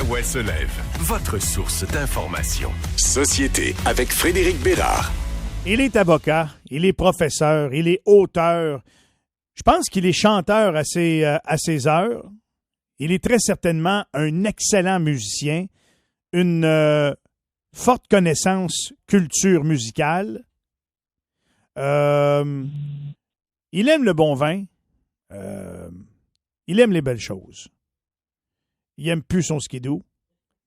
l'Outaouais se lève, votre source d'information. Société avec Frédéric Bérard. Il est avocat, il est professeur, il est auteur. Je pense qu'il est chanteur à ses heures. Il est très certainement un excellent musicien, une forte connaissance culture musicale. Il aime le bon vin. Il aime les belles choses. Il aime plus son skidoo.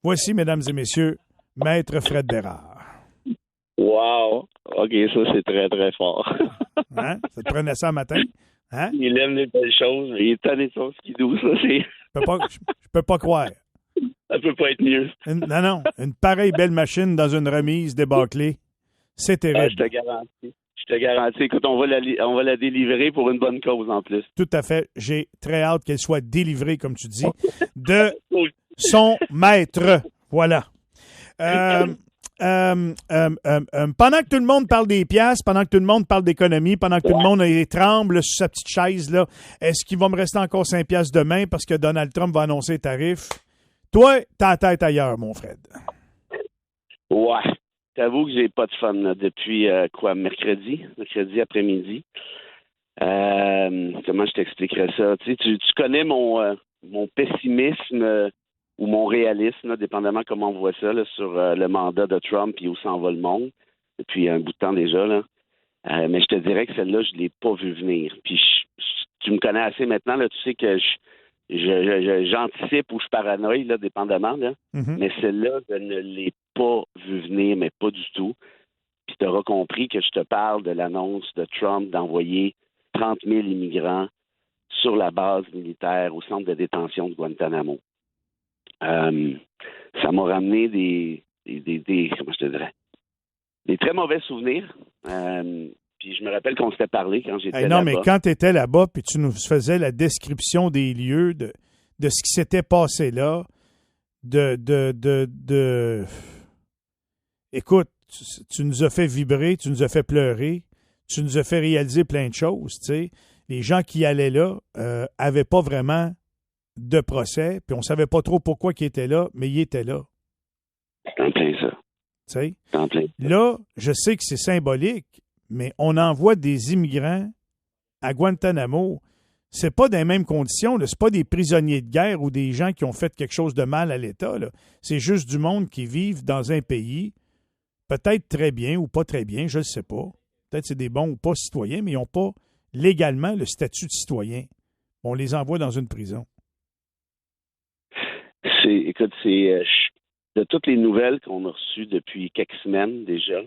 Voici, mesdames et messieurs, Maître Fred Bérard. Wow! OK, ça, c'est très, très fort. Hein? Ça te prenait ça le matin? Hein? Il aime les belles choses, mais il est tanné de son skidoo, ça, c'est... Je peux pas croire. Ça peut pas être mieux. Non. Une pareille belle machine dans une remise débâclée, c'est terrible. Je te garantis. Écoute, on va la délivrer pour une bonne cause en plus. Tout à fait. J'ai très hâte qu'elle soit délivrée, comme tu dis, de son maître. Voilà. Pendant que tout le monde parle des piastres, pendant que tout le monde parle d'économie, pendant que tout le monde tremble sur sa petite chaise, là, est-ce qu'il va me rester encore 5 piastres demain parce que Donald Trump va annoncer les tarifs? Toi, t'as la tête ailleurs, mon Fred. Ouais. T'avoue que j'ai pas de fun là, depuis mercredi après-midi. Comment je t'expliquerais ça? Tu connais mon pessimisme ou mon réalisme, là, dépendamment comment on voit ça, là, sur le mandat de Trump et où s'en va le monde, depuis un bout de temps déjà. Là. Mais je te dirais que celle-là, je l'ai pas vu venir. Puis tu me connais assez maintenant, là, tu sais que j'anticipe ou je paranoïe, là, dépendamment. Là. Mm-hmm. Mais celle-là, je ne l'ai pas vu venir, mais pas du tout. Puis tu auras compris que je te parle de l'annonce de Trump d'envoyer 30 000 immigrants sur la base militaire au centre de détention de Guantanamo. Ça m'a ramené des comment je te dirais, des très mauvais souvenirs. Puis je me rappelle qu'on s'était parlé quand j'étais là-bas. Non, mais quand tu étais là-bas, puis tu nous faisais la description des lieux, de ce qui s'était passé là, Écoute, tu nous as fait vibrer, tu nous as fait pleurer, tu nous as fait réaliser plein de choses, tu sais. Les gens qui allaient là avaient pas vraiment de procès, puis on savait pas trop pourquoi ils étaient là, mais ils étaient là. C'est en plein ça. Tu sais. C'est en plein. Là, je sais que c'est symbolique, mais on envoie des immigrants à Guantanamo. C'est pas dans les mêmes conditions, là. C'est pas des prisonniers de guerre ou des gens qui ont fait quelque chose de mal à l'État, là. C'est juste du monde qui vivent dans un pays, peut-être très bien ou pas très bien, je ne sais pas. Peut-être c'est des bons ou pas citoyens, mais ils n'ont pas légalement le statut de citoyen. On les envoie dans une prison. Écoute, de toutes les nouvelles qu'on a reçues depuis quelques semaines déjà,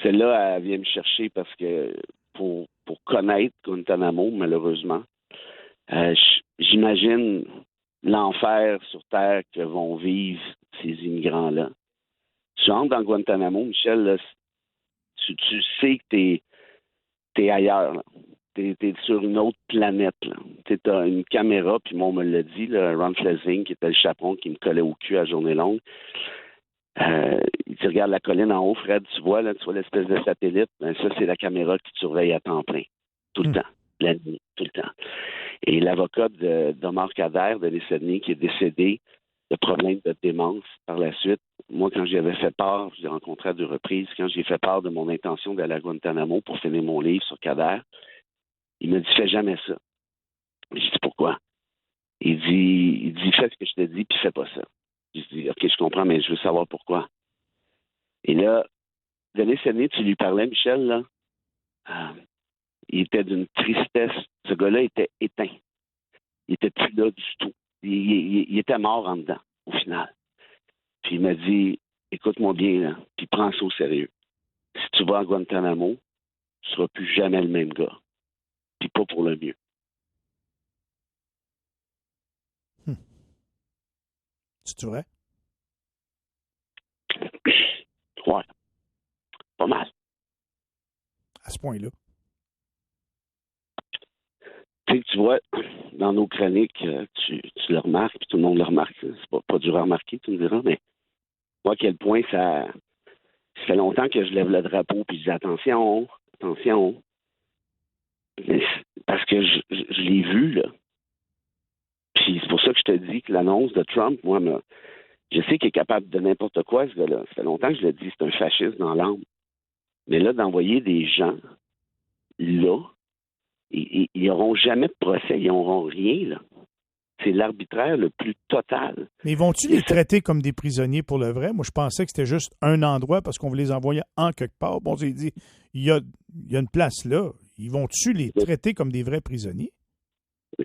celle-là, elle vient me chercher parce que pour connaître Guantanamo, malheureusement, j'imagine l'enfer sur Terre que vont vivre ces immigrants-là. Tu entres dans Guantanamo, Michel, là, tu sais que t'es ailleurs, là. T'es sur une autre planète, là. T'as une caméra, puis moi, on me l'a dit, là, Ron Flesing, qui était le chaperon qui me collait au cul à la journée longue. Tu regardes la colline en haut, Fred, tu vois l'espèce de satellite, ben ça, c'est la caméra qui te surveille à temps plein. Tout le temps. La nuit, tout le temps. Et l'avocat d'Omar Kader de l'Essonne, qui est décédé de problèmes de démence par la suite, moi, quand j'y avais fait part, je l'ai rencontré à 2 reprises, quand j'ai fait part de mon intention d'aller à Guantanamo pour finir mon livre sur Kader, il m'a dit, fais jamais ça. J'ai dit, pourquoi? Il dit, fais ce que je te dis, puis fais pas ça. J'ai dit, OK, je comprends, mais je veux savoir pourquoi. Et là, Denis Séné, tu lui parlais, Michel, là, il était d'une tristesse. Ce gars-là était éteint. Il était plus là du tout. Il était mort en dedans, au final. Puis il m'a dit, écoute-moi bien, là, puis prends ça au sérieux. Si tu vas à Guantanamo, tu seras plus jamais le même gars. Puis pas pour le mieux. C'est-tu vrai? Ouais. Pas mal. À ce point-là. Tu vois, dans nos chroniques, tu le remarques, puis tout le monde le remarque. C'est pas dur à remarquer, tu me diras, mais moi, à quel point ça fait longtemps que je lève le drapeau, puis je dis attention. Mais parce que je l'ai vu, là. Puis c'est pour ça que je te dis que l'annonce de Trump, moi, je sais qu'il est capable de n'importe quoi, ce gars-là. Ça fait longtemps que je le dis, c'est un fasciste dans l'âme. Mais là, d'envoyer des gens, là, ils n'auront jamais de procès, ils n'auront rien, là. C'est l'arbitraire le plus total. Mais vont-tu les traiter comme des prisonniers pour le vrai? Moi, je pensais que c'était juste un endroit parce qu'on voulait les envoyer en quelque part. Bon, j'ai dit, il y a une place là. Ils vont-tu les traiter comme des vrais prisonniers?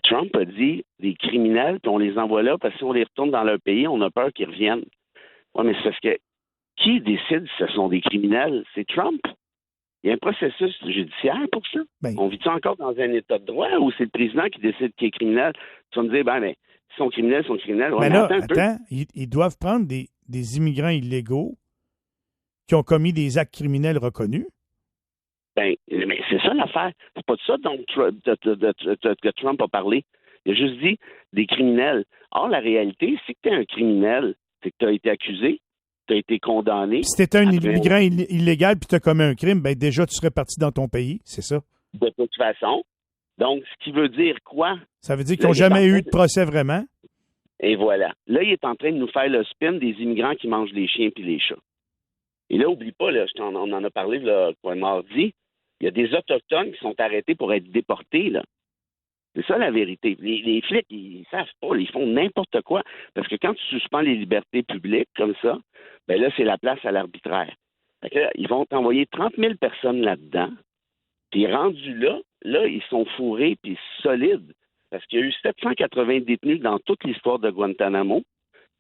Trump a dit des criminels, puis on les envoie là parce que si on les retourne dans leur pays, on a peur qu'ils reviennent. Oui, mais c'est parce que qui décide si ce sont des criminels? C'est Trump. Il y a un processus judiciaire pour ça. Ben, on vit encore dans un état de droit où c'est le président qui décide qui est criminel? Tu vas me dire, mais ils sont criminels, ils sont criminels. Ouais, mais là, attends, ils doivent prendre des immigrants illégaux qui ont commis des actes criminels reconnus. Ben, mais c'est ça l'affaire. C'est pas de ça dont que Trump a parlé. Il a juste dit des criminels. Or, la réalité, c'est que tu es un criminel, c'est que tu as été accusé, tu as été condamné. Si tu étais un immigrant illégal puis tu as commis un crime, ben déjà, tu serais parti dans ton pays, c'est ça? De toute façon. Donc, ce qui veut dire quoi? Ça veut dire qu'ils n'ont jamais eu de procès vraiment? Et voilà. Là, il est en train de nous faire le spin des immigrants qui mangent les chiens puis les chats. Et là, oublie pas, là, on en a parlé mardi, il y a des Autochtones qui sont arrêtés pour être déportés, là. C'est ça la vérité. Les flics, ils savent pas, ils font n'importe quoi. Parce que quand tu suspends les libertés publiques comme ça, ben là, c'est la place à l'arbitraire. Fait que là, ils vont t'envoyer 30 000 personnes là-dedans. Puis rendus là, ils sont fourrés puis solides. Parce qu'il y a eu 780 détenus dans toute l'histoire de Guantanamo.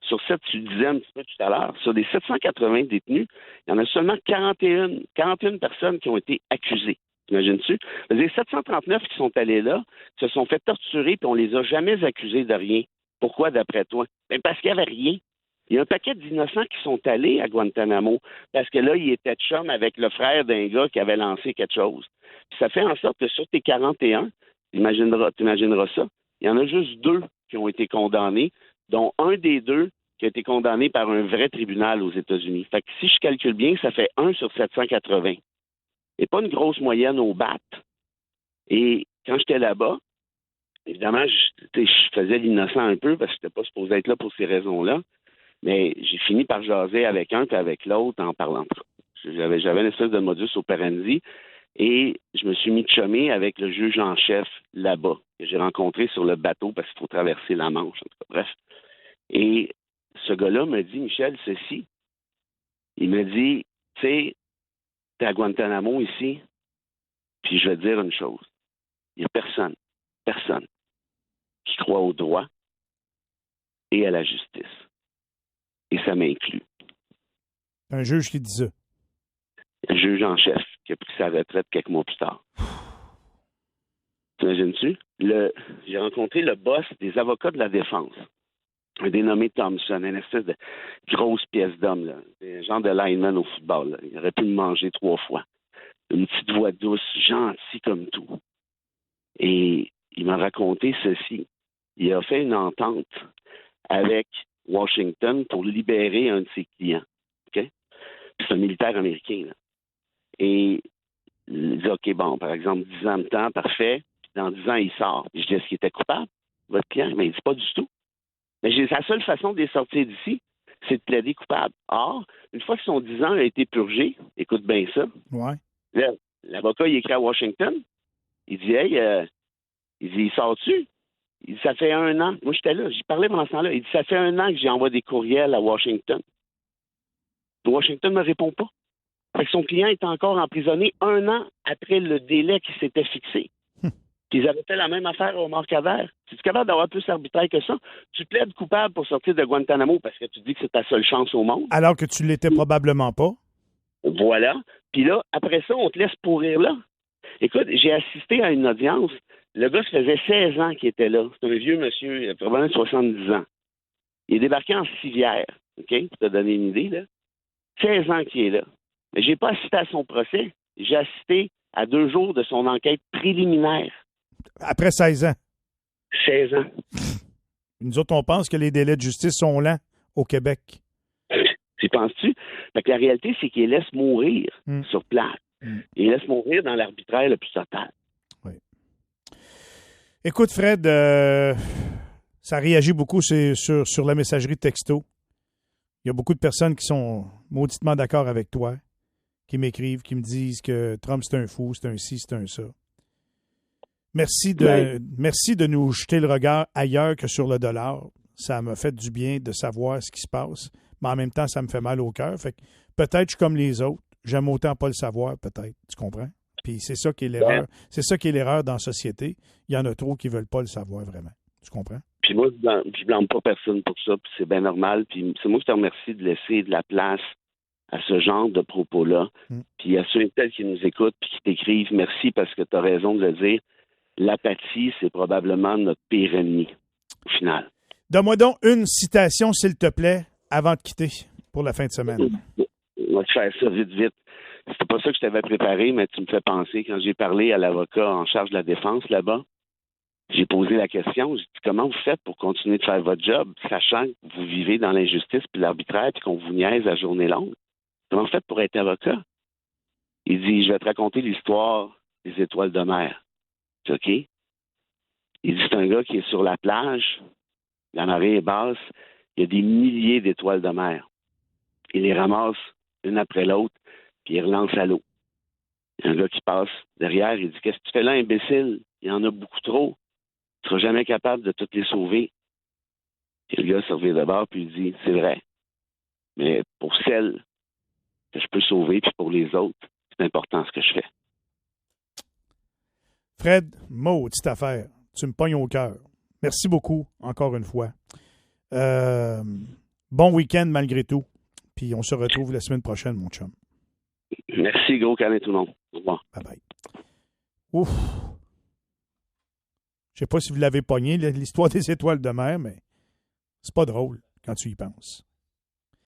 Sur tu disais un petit peu tout à l'heure, sur les 780 détenus, il y en a seulement 41 personnes qui ont été accusées. T'imagines-tu? Les 739 qui sont allés là se sont fait torturer puis on les a jamais accusés de rien. Pourquoi, d'après toi? Ben parce qu'il n'y avait rien. Il y a un paquet d'innocents qui sont allés à Guantanamo parce que là, ils étaient chum avec le frère d'un gars qui avait lancé quelque chose. Puis ça fait en sorte que sur tes 41, t'imagineras ça, il y en a juste 2 qui ont été condamnés, dont un des 2 qui a été condamné par un vrai tribunal aux États-Unis. Fait que si je calcule bien, ça fait 1 sur 780. Et pas une grosse moyenne au BAT. Et quand j'étais là-bas, évidemment, je faisais l'innocent un peu parce que je n'étais pas supposé être là pour ces raisons-là. Mais j'ai fini par jaser avec un puis avec l'autre en parlant. J'avais une espèce de modus operandi et je me suis mis de chummer avec le juge en chef là-bas, que j'ai rencontré sur le bateau parce qu'il faut traverser la Manche. En tout cas, bref. Et ce gars-là me dit, Michel, ceci. Il me dit, tu sais, t'es à Guantanamo ici, puis je vais te dire une chose. Il n'y a personne qui croit au droit et à la justice. Et ça m'inclut. Un juge qui dit ça. Un juge en chef qui a pris sa retraite quelques mois plus tard. T'imagines-tu? J'ai rencontré le boss des avocats de la défense. Un dénommé Thompson, une espèce de grosse pièce d'homme, là. Un genre de lineman au football, là. Il aurait pu me manger 3 fois. Une petite voix douce, gentil comme tout. Et il m'a raconté ceci. Il a fait une entente avec Washington pour libérer un de ses clients. Okay? C'est un militaire américain, là. Et il dit, OK, bon, par exemple, 10 ans de temps, parfait. Puis dans 10 ans, il sort. Puis je dis, est-ce qu'il était coupable, votre client? Mais il dit pas du tout. Mais la seule façon de les sortir d'ici, c'est de plaider coupable. Or, une fois que son 10 ans a été purgé, écoute bien ça, ouais. Là, l'avocat, il écrit à Washington, il dit, hey, il sort-tu? Il dit, ça fait 1 an. Moi, j'étais là, j'y parlais pendant ce temps-là. Il dit, ça fait 1 an que j'envoie des courriels à Washington. Washington ne me répond pas. Fait que son client est encore emprisonné 1 an après le délai qui s'était fixé. Puis ils avaient fait la même affaire au Marcader. Si tu es capable d'avoir plus arbitraire que ça, tu plaides coupable pour sortir de Guantanamo parce que tu dis que c'est ta seule chance au monde. Alors que tu l'étais probablement pas. Voilà. Puis là, après ça, on te laisse pourrir là. Écoute, j'ai assisté à une audience. Le gars, ça faisait 16 ans qu'il était là. C'est un vieux monsieur, il a probablement 70 ans. Il est débarqué en civière, OK? Pour te donner une idée, là. 16 ans qu'il est là. Mais j'ai pas assisté à son procès. J'ai assisté à 2 jours de son enquête préliminaire. Après 16 ans. 16 ans. Nous autres, on pense que les délais de justice sont lents au Québec. Tu penses-tu? Fait que la réalité, c'est qu'ils laissent mourir sur place. Ils laissent mourir dans l'arbitraire le plus total. Oui. Écoute, Fred, Ça réagit beaucoup sur la messagerie texto. Il y a beaucoup de personnes qui sont mauditement d'accord avec toi, qui m'écrivent, qui me disent que Trump, c'est un fou, c'est un ci, c'est un ça. Merci de nous jeter le regard ailleurs que sur le dollar. Ça m'a fait du bien de savoir ce qui se passe, mais en même temps, ça me fait mal au cœur. Fait que peut-être je suis comme les autres. J'aime autant pas le savoir, peut-être. Tu comprends? Puis c'est ça qui est l'erreur. C'est ça qui est l'erreur dans la société. Il y en a trop qui veulent pas le savoir vraiment. Tu comprends? Puis moi, je blâme pas personne pour ça, puis c'est bien normal. Puis c'est moi qui te remercie de laisser de la place à ce genre de propos-là. Puis à ceux et celles qui nous écoutent puis qui t'écrivent, merci parce que tu as raison de le dire. L'apathie, c'est probablement notre pire ennemi, au final. Donne-moi donc une citation, s'il te plaît, avant de quitter pour la fin de semaine. On va te faire ça vite, vite. C'était pas ça que je t'avais préparé, mais tu me fais penser. Quand j'ai parlé à l'avocat en charge de la défense là-bas, j'ai posé la question, j'ai dit, comment vous faites pour continuer de faire votre job, sachant que vous vivez dans l'injustice puis l'arbitraire puis qu'on vous niaise à journée longue? Comment vous faites pour être avocat? Il dit, je vais te raconter l'histoire des étoiles de mer. C'est OK? Il dit, c'est un gars qui est sur la plage, la marée est basse, il y a des milliers d'étoiles de mer. Il les ramasse une après l'autre, puis il relance à l'eau. Il y a un gars qui passe derrière, il dit, qu'est-ce que tu fais là, imbécile? Il y en a beaucoup trop. Tu ne seras jamais capable de toutes les sauver. Et le gars se revient de bord, puis il dit, c'est vrai. Mais pour celles que je peux sauver, puis pour les autres, c'est important ce que je fais. Fred, maudite affaire. Tu me pognes au cœur. Merci beaucoup, encore une fois. Bon week-end malgré tout. Puis on se retrouve la semaine prochaine, mon chum. Merci, gros câlin tout le monde. Au revoir. Bye-bye. Ouf. Je sais pas si vous l'avez pogné, l'histoire des étoiles de mer, mais c'est pas drôle quand tu y penses.